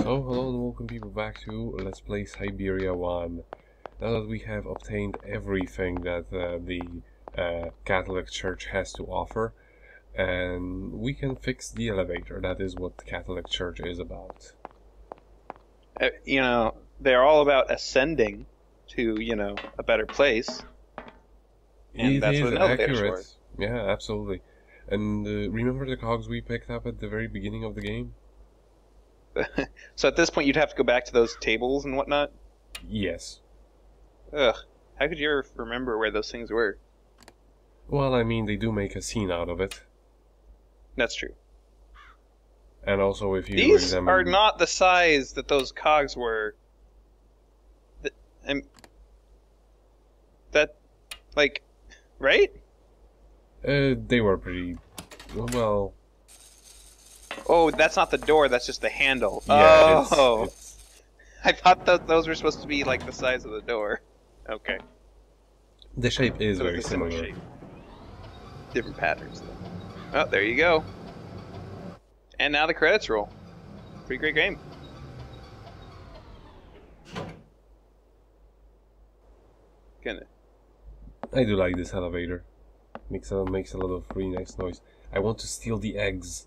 So, hello and welcome people back to Let's Play Syberia 1. Now that we have obtained everything that the Catholic Church has to offer, and we can fix the elevator. That is what the Catholic Church is about. They're all about ascending to, a better place. And that's what an elevator's for. Yeah, absolutely. And remember the cogs we picked up at the very beginning of the game? So at this point you'd have to go back to those tables and whatnot? Yes. Ugh. How could you ever remember where those things were? Well, I mean, they do make a scene out of it. That's true. And also if you These are not the size that those cogs were. Right? They were pretty... well... Oh, that's not the door, that's just the handle. Yeah, oh! I thought that those were supposed to be like the size of the door. Okay. The shape is So very it's a similar similar. shape. Different patterns, though. Oh, there you go. And now the credits roll. Pretty great game. Gonna. I do like this elevator. Makes a lot of really nice noise. I want to steal the eggs.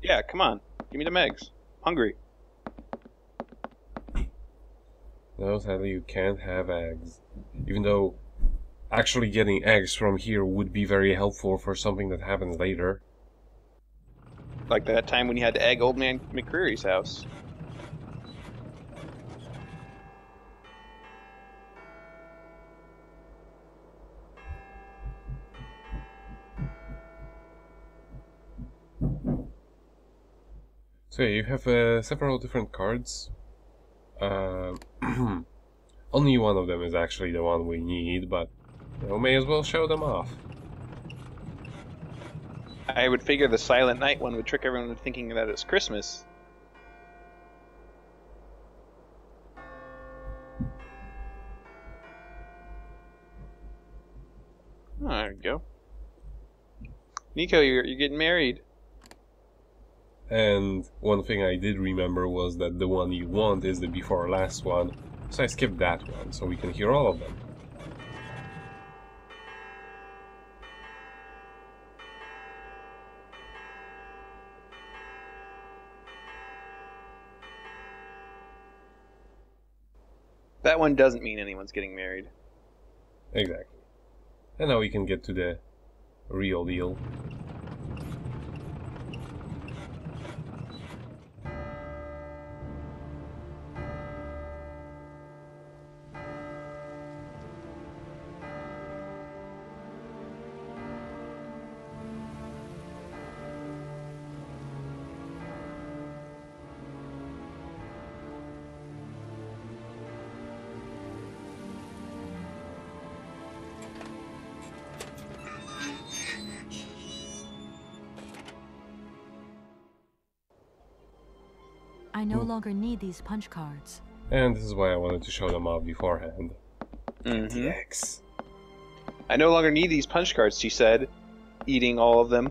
Yeah, come on. Give me them eggs. Hungry. No, sadly you can't have eggs. Even though actually getting eggs from here would be very helpful for something that happens later. Like that time when you had to egg Old Man McCreary's house. So yeah, you have several different cards. Only one of them is actually the one we need, but may as well show them off. I would figure the Silent Night one would trick everyone into thinking that it's Christmas. Oh, there we go. Nico, you're getting married. And one thing I did remember was that the one you want is the before last one, so I skipped that one, so we can hear all of them. That one doesn't mean anyone's getting married. Exactly. And now we can get to the real deal. I no longer need these punch cards. And this is why I wanted to show them off beforehand. Mm-hmm. The eggs. I no longer need these punch cards, she said, eating all of them.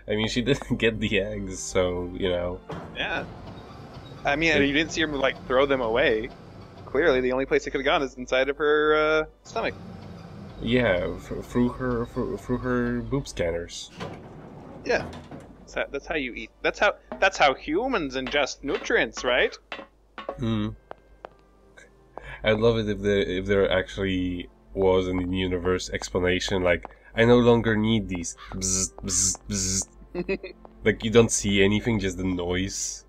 I mean, she didn't get the eggs, so, Yeah. I mean, you didn't see her, throw them away. Clearly, the only place it could have gone is inside of her stomach. Yeah, through her boob scanners. Yeah. That's how you eat. That's how humans ingest nutrients, right? Hmm. I'd love it if there actually was an in-universe explanation, like, I no longer need these. Bzz, bzz, bzz. Like, you don't see anything, just the noise.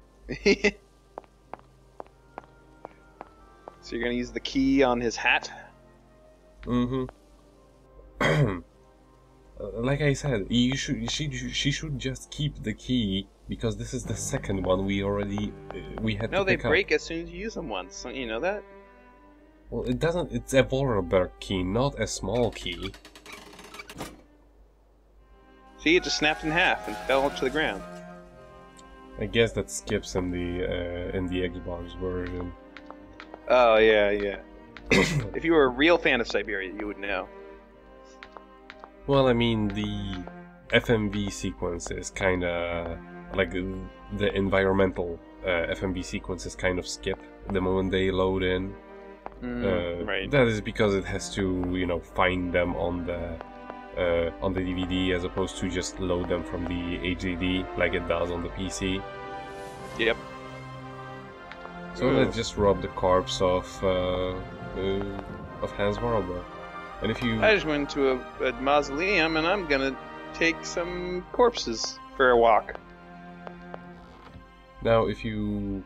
So you're gonna use the key on his hat? Mm-hmm. Like I said, she should just keep the key, because this is the second one we had to pick up. No, they break as soon as you use them once. You know that? Well, it doesn't. It's a Vorarlberg key, not a small key. See, it just snapped in half and fell to the ground. I guess that skips in the Xbox version. Oh yeah. If you were a real fan of Syberia, you would know. Well, I mean, the FMV sequence is kinda like the environmental FMV sequences kind of skip the moment they load in. Right. That is because it has to, you know, find them on the DVD as opposed to just load them from the HDD like it does on the PC. Yep. So let's just rob the corpse of Hans Vorarlberg. And if you... I just went to a mausoleum and I'm gonna take some corpses for a walk. Now, if you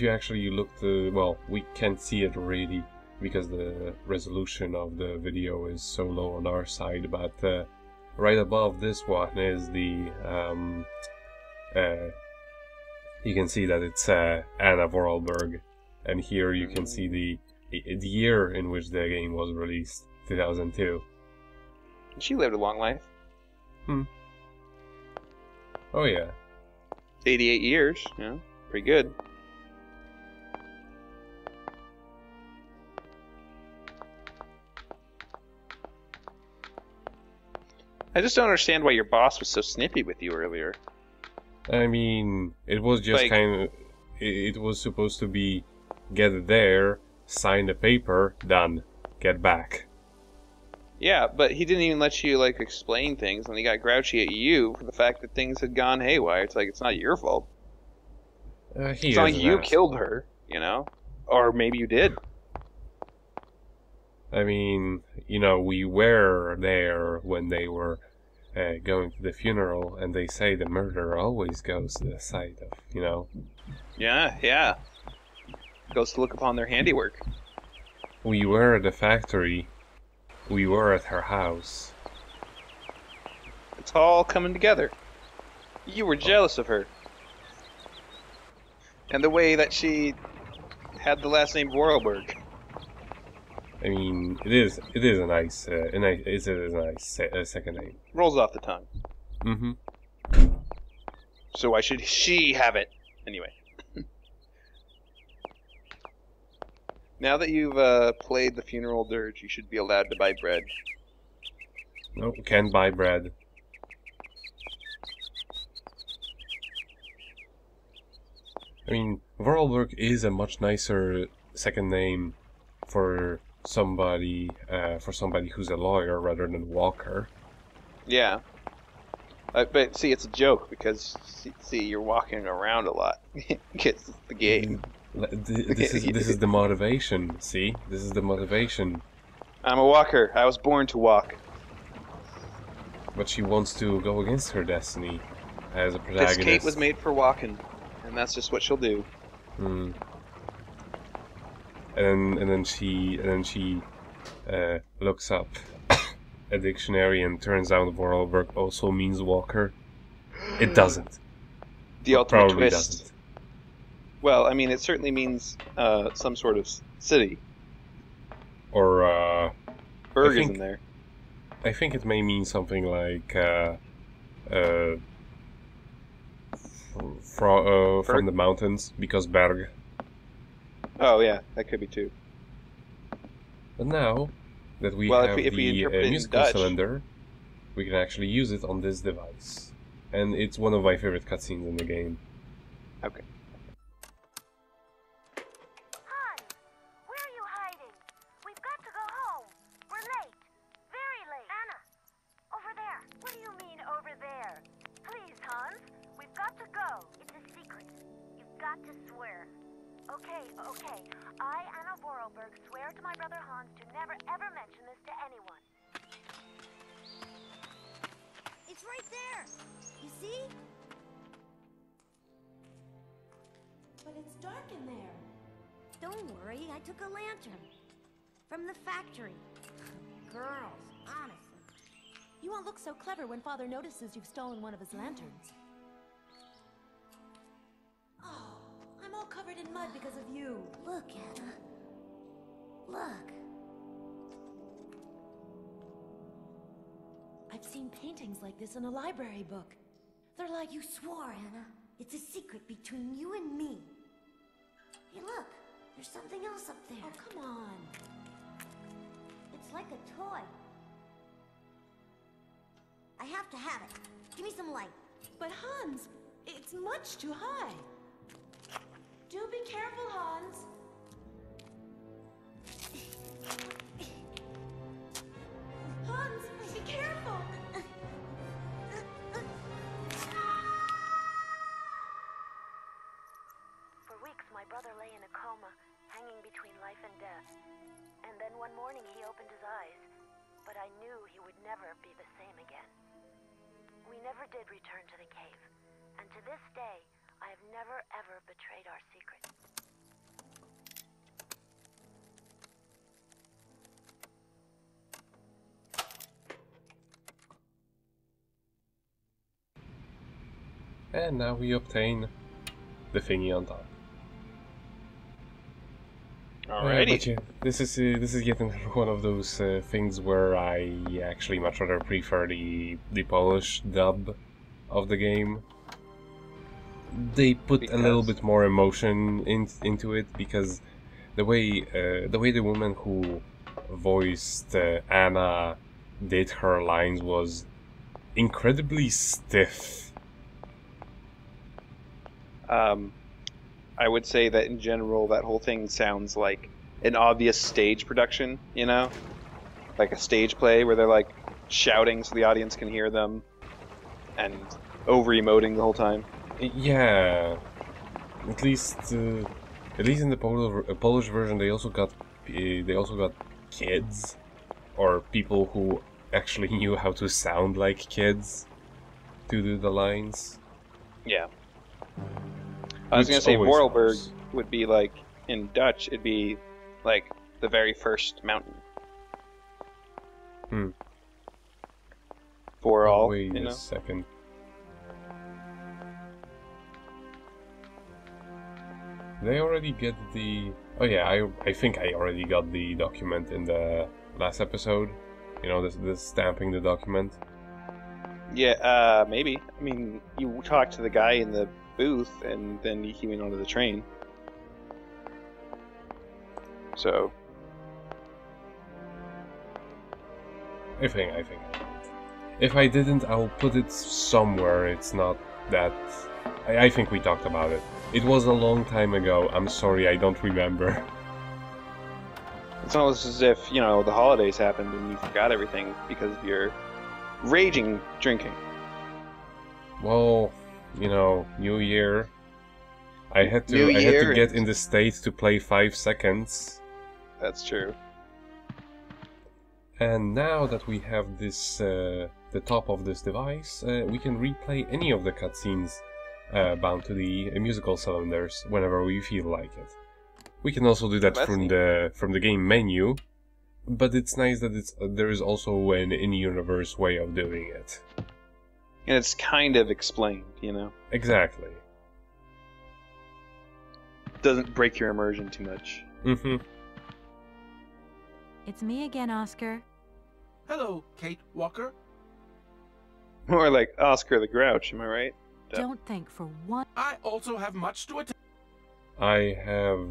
actually look well, we can't see it really because the resolution of the video is so low on our side, but right above this one is the you can see that it's Anna Vorarlberg, and here you can see the year in which the game was released, 2002. She lived a long life. Oh yeah. 88 years, yeah, pretty good. I just don't understand why your boss was so snippy with you earlier. I mean, it was just Like- kind of... It was supposed to be, get there, sign the paper, done, get back. Yeah, but he didn't even let you, like, explain things, and he got grouchy at you for the fact that things had gone haywire. It's like, it's not your fault. It's not like you killed her, you know? Or maybe you did. I mean, you know, we were there when they were going to the funeral, and they say the murderer always goes to the site of, you know... Yeah. Goes to look upon their handiwork. We were at the factory. We were at her house. It's all coming together. You were jealous of her. And the way that she had the last name Vorarlberg. I mean, it is a nice, second name. Rolls off the tongue. Mm-hmm. So why should she have it? Anyway. Now that you've played the funeral dirge, you should be allowed to buy bread. No, can't buy bread. I mean, Vorarlberg is a much nicer second name for somebody who's a lawyer rather than Walker. Yeah. But see, it's a joke because see, you're walking around a lot. It's the game. This is the motivation. See, this is the motivation. I'm a walker. I was born to walk. But she wants to go against her destiny as a This protagonist. Kate was made for walking, and that's just what she'll do. Hmm. And then she looks up a dictionary and turns out Vorarlberg also means walker. It doesn't. The ultimate Probably twist. doesn't. Well, I mean, it certainly means some sort of city. Or Berg think- is in there. I think it may mean something like from the mountains, because Berg. Oh yeah, that could be too. But now that we Well, have if we the interpret it in musical Dutch- cylinder, we can actually use it on this device. And it's one of my favorite cutscenes in the game. Okay. Hans, where are you hiding? We've got to go home. We're late. Very late. Anna, over there. What do you mean, over there? Please, Hans, we've got to go. It's a secret. You've got to swear. Okay. I, Anna Vorarlberg, swear to my brother Hans to never ever mention this to anyone. It's right there. You see? But it's dark in there. Don't worry, I took a lantern. From the factory. Girls, honestly. You won't look so clever when Father notices you've stolen one of his lanterns. Oh, I'm all covered in mud because of you. Look, Anna. Look. I've seen paintings like this in a library book. They're like... You swore, Anna. It's a secret between you and me. Hey, look. There's something else up there. Oh, come on. It's like a toy. I have to have it. Give me some light. But Hans, it's much too high. Do be careful, Hans. Hans, be careful. For weeks, my brother lay in a coma, hanging between life and death. And then one morning he opened his eyes, but I knew he would never be the same again. We never did return to the cave, and to this day, I have never ever betrayed our secret. And now we obtain the thingy on top. Alrighty. But yeah, this is yet another one of those things where I actually much rather prefer the Polish dub of the game. They put a little bit more emotion into it, because the way the woman who voiced Anna did her lines was incredibly stiff. I would say that in general, that whole thing sounds like an obvious stage production, you know? Like a stage play where they're like shouting so the audience can hear them and over-emoting the whole time. Yeah, at least in the Polish version, they also got kids, or people who actually knew how to sound like kids to do the lines. Yeah. I was gonna say Vorarlberg would be like, in Dutch, it'd be like the very first mountain. For all, wait you know? a second. They already get the... Oh yeah, I think I already got the document in the last episode. You know, this stamping the document. Yeah, maybe. I mean, you talked to the guy in the booth, and then he went onto the train. So... I think I did. If I didn't, I'll put it somewhere. It's not that... I think we talked about it. It was a long time ago. I'm sorry, I don't remember. It's almost as if, you know, the holidays happened and you forgot everything because of your raging drinking. Well, you know, New Year. I had to get in the state to play 5 seconds. That's true. And now that we have this, the top of this device, we can replay any of the cutscenes bound to the musical cylinders whenever we feel like it. We can also do that from the game menu, but it's nice that there is also an in-universe way of doing it. And it's kind of explained, you know? Exactly. Doesn't break your immersion too much. Mm-hmm. It's me again, Oscar. Hello, Kate Walker. More like Oscar the Grouch, am I right? Don't think for one... I also have much to attend. I have,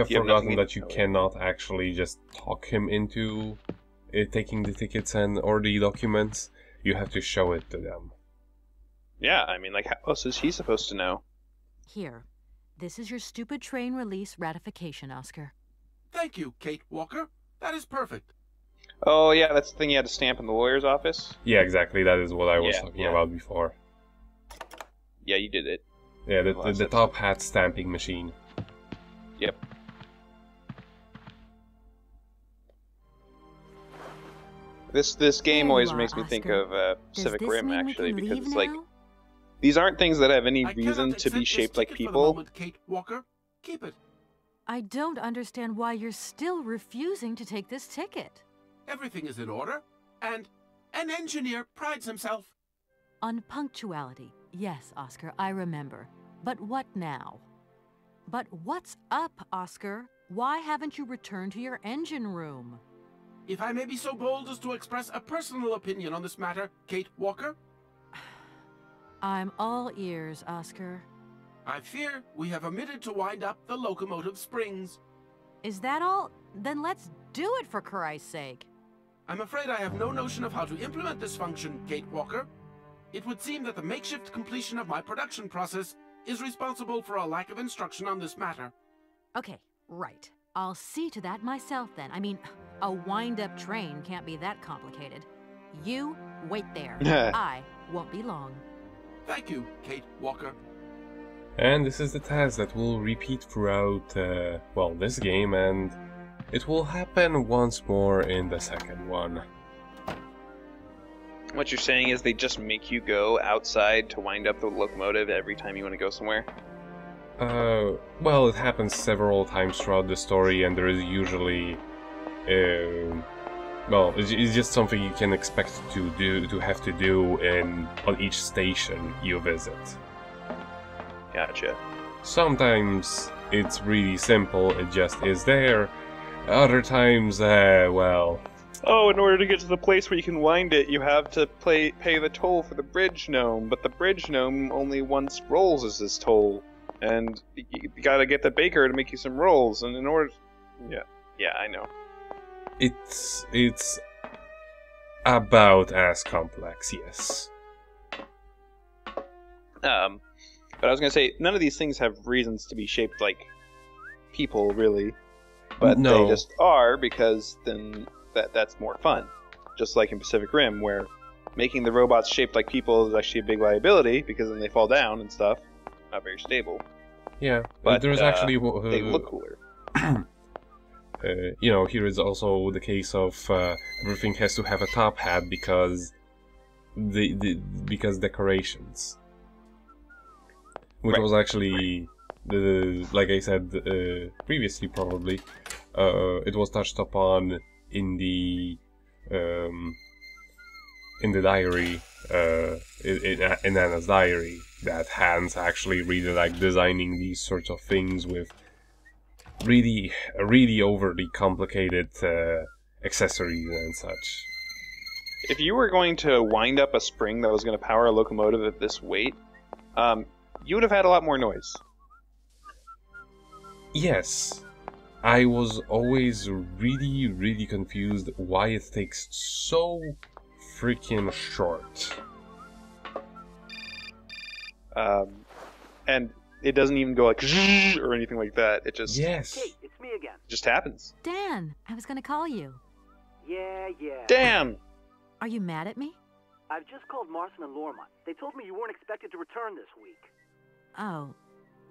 forgotten that you cannot actually just talk him into taking the tickets or the documents. You have to show it to them. Yeah, I mean, like, how else is he supposed to know? Here. This is your stupid train release ratification, Oscar. Thank you, Kate Walker. That is perfect. Oh, yeah, that's the thing you had to stamp in the lawyer's office? Yeah, exactly. That is what I was talking about before. Yeah, you did it. Yeah, the top hat stamping machine. Yep. This game always makes me think of Civic Rim, actually, because it's like, these aren't things that have any reason to be shaped like people. Moment, Kate Walker. Keep it. I don't understand why you're still refusing to take this ticket. Everything is in order, and an engineer prides himself on punctuality. Yes, Oscar, I remember. But what now? But what's up, Oscar? Why haven't you returned to your engine room? If I may be so bold as to express a personal opinion on this matter, Kate Walker. I'm all ears, Oscar. I fear we have omitted to wind up the locomotive springs. Is that all? Then let's do it, for Christ's sake. I'm afraid I have no notion of how to implement this function, Kate Walker. It would seem that the makeshift completion of my production process is responsible for a lack of instruction on this matter. Okay, right. I'll see to that myself then. I mean, a wind-up train can't be that complicated. You wait there. I won't be long. Thank you, Kate Walker. And this is the task that will repeat throughout, well, this game, and it will happen once more in the second one. What you're saying is they just make you go outside to wind up the locomotive every time you want to go somewhere? Well, it happens several times throughout the story, and there is usually, well, it's just something you can expect to have to do on each station you visit. Gotcha. Sometimes it's really simple, it just is there. Other times, well... Oh, in order to get to the place where you can wind it, you have to pay the toll for the bridge gnome, but the bridge gnome only once rolls as his toll. And you gotta get the baker to make you some rolls, and in order... Yeah, I know. It's about as complex, yes. But I was gonna say, none of these things have reasons to be shaped like people, really. But no. They just are, because then that's more fun. Just like in Pacific Rim, where making the robots shaped like people is actually a big liability, because then they fall down and stuff. Not very stable. Yeah, but there's actually... they look cooler. You know, here is also the case of everything has to have a top hat because because decorations. Which was actually, like I said previously, probably, it was touched upon in the diary, in Anna's diary, that Hans actually really liked designing these sorts of things with really overly complicated accessories and such. If you were going to wind up a spring that was going to power a locomotive at this weight, you would have had a lot more noise. Yes. I was always really confused why it takes so freaking short. And it doesn't even go like or anything like that. It just... Yes. Kate, it's me again. Just happens. Dan, I was gonna call you. Yeah. Damn! Are you mad at me? I've just called Marson and Lormont. They told me you weren't expected to return this week. Oh,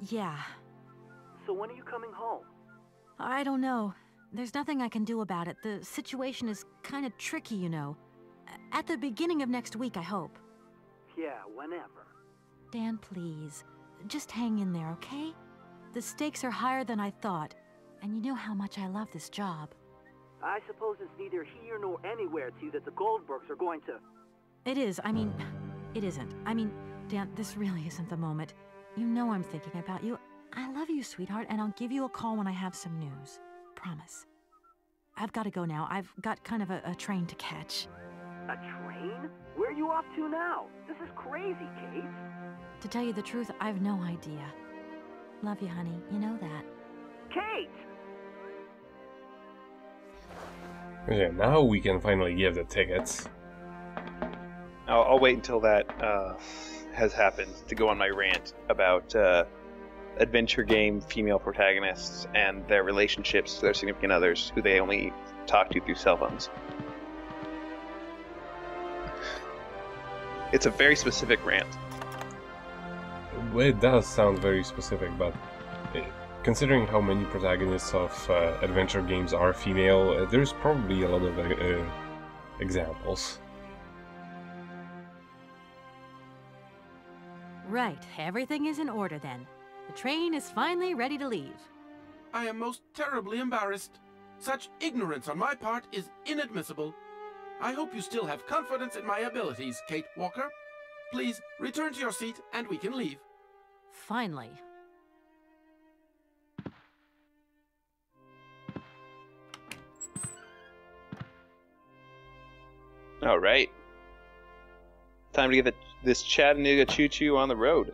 yeah. So when are you coming home? I don't know. There's nothing I can do about it. The situation is kind of tricky, you know. At the beginning of next week, I hope. Yeah, whenever. Dan, please. Just hang in there, okay? The stakes are higher than I thought, and you know how much I love this job. I suppose it's neither here nor anywhere to you that the Goldbergs are going to... It is. I mean, it isn't. I mean, Dan, this really isn't the moment. You know I'm thinking about you. I love you, sweetheart, and I'll give you a call when I have some news. Promise. I've got to go now. I've got kind of a train to catch. A train? Where are you off to now? This is crazy, Kate. To tell you the truth, I've no idea. Love you, honey. You know that. Kate! Yeah, now we can finally give the tickets. I'll wait until that has happened to go on my rant about adventure game female protagonists and their relationships to their significant others, who they only talk to through cell phones. It's a very specific rant. It does sound very specific, but considering how many protagonists of adventure games are female, there's probably a lot of examples. Right, everything is in order then. The train is finally ready to leave. I am most terribly embarrassed. Such ignorance on my part is inadmissible. I hope you still have confidence in my abilities, Kate Walker. Please return to your seat and we can leave. Finally. All right. Time to get this Chattanooga choo-choo on the road.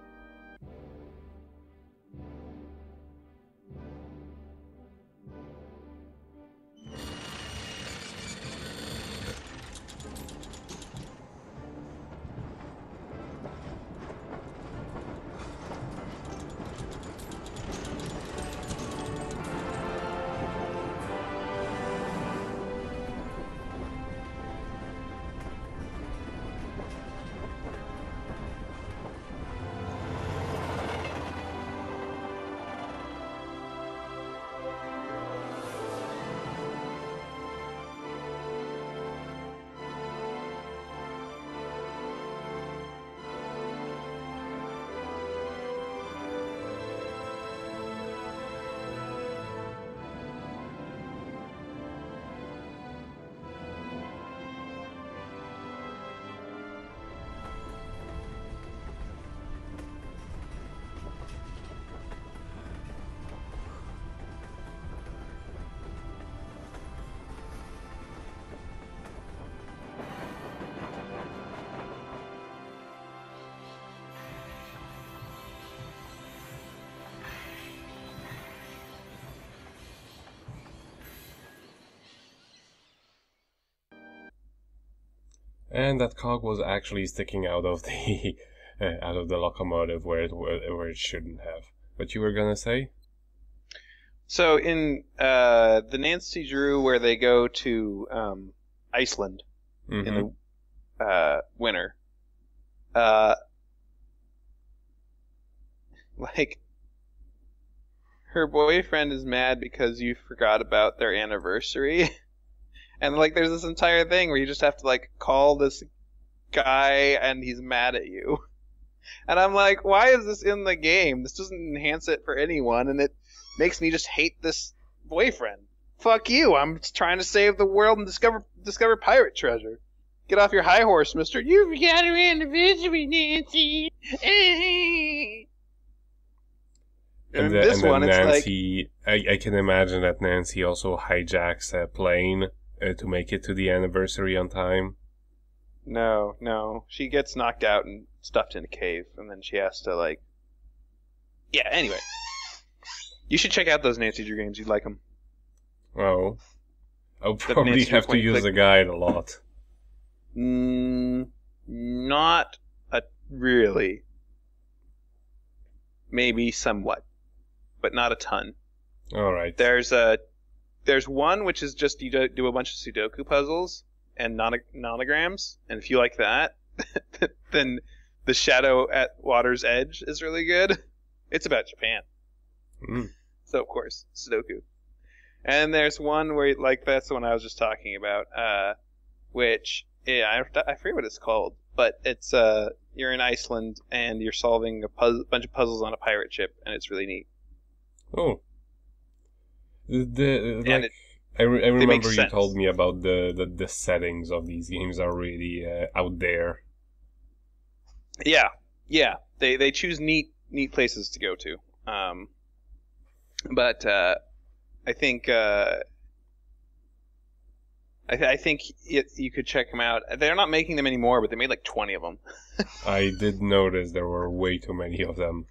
And that cog was actually sticking out of the locomotive where it shouldn't have. But you were gonna say? So in the Nancy Drew where they go to Iceland in the winter, like her boyfriend is mad because you forgot about their anniversary. And like there's this entire thing where you just have to like call this guy and he's mad at you. And I'm like, why is this in the game? This doesn't enhance it for anyone, and it makes me just hate this boyfriend. Fuck you, I'm trying to save the world and discover pirate treasure. Get off your high horse, mister. You forgot our anniversary, Nancy. And then Nancy, like... I can imagine that Nancy also hijacks a plane to make it to the anniversary on time. No. She gets knocked out and stuffed in a cave, and then she has to, like... Yeah, anyway. You should check out those Nancy Drew games. You'd like them. Oh. I'll probably have to use the guide a lot. Not really. Maybe somewhat. But not a ton. Alright. There's one which is just you do a bunch of Sudoku puzzles and nonograms, and if you like that, then The Shadow at Water's Edge is really good. It's about Japan. So, of course, Sudoku. And there's one where, like, that's the one I was just talking about, which, I forget what it's called, but it's, you're in Iceland, and you're solving a bunch of puzzles on a pirate ship, and it's really neat. Oh. I remember you told me about the settings of these games are really out there. Yeah. They choose neat places to go to. But I think you could check them out. They're not making them anymore, but they made like 20 of them. I did notice there were way too many of them.